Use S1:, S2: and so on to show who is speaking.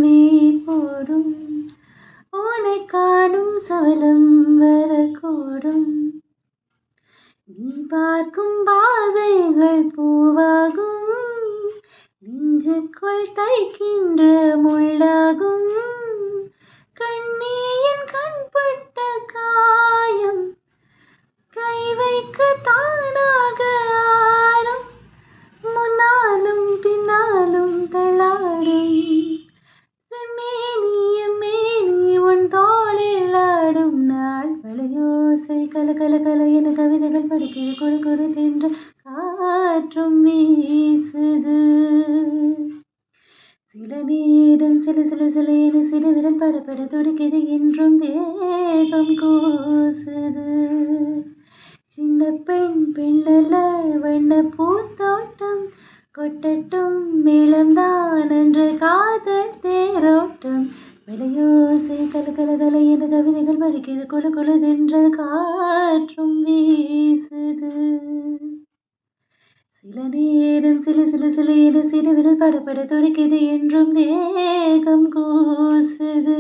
S1: வீண் போடும் உன்னை காணும் சபலம் வரக்கூடும். நீ பார்க்கும் பார்வைகள் பூவாகும் நெஞ்சுக்குள் தைக்கின்ற முள்ளாகும். கண்ணியின் கண்பட்ட காயம் கை வைக்க தானாக ஆறும் முன்னாலும் பின்னாலும் தள்ளாடும். செம்மேனி உன் தோளில் ஆடும் நாள் வளையோசை கல கல கல என கவிதைகள் படிக்கிறது. குறு குறு தென்ற காற்றும் வீசுது. சில நேரம் சில சில சில என சில விரல் படப்பட துடிக்குது. என்றும் தேகம் கூசுது. சின்ன பெண் பெண்ணல்ல வண்ண பூத்தோட்டம் கொட்டட்டும் மேளம்தான் என்ற காதல் தேரோட்டம். விளையோசை கல கல கல என கவிதைகள் படிக்கிறது. குழு குழுதென்ற காற்றும் வீசுது. சில நேரம் சில சில சில என சில விரல் படப்பட துடிக்குது. என்றும் தேகம் கூசுது.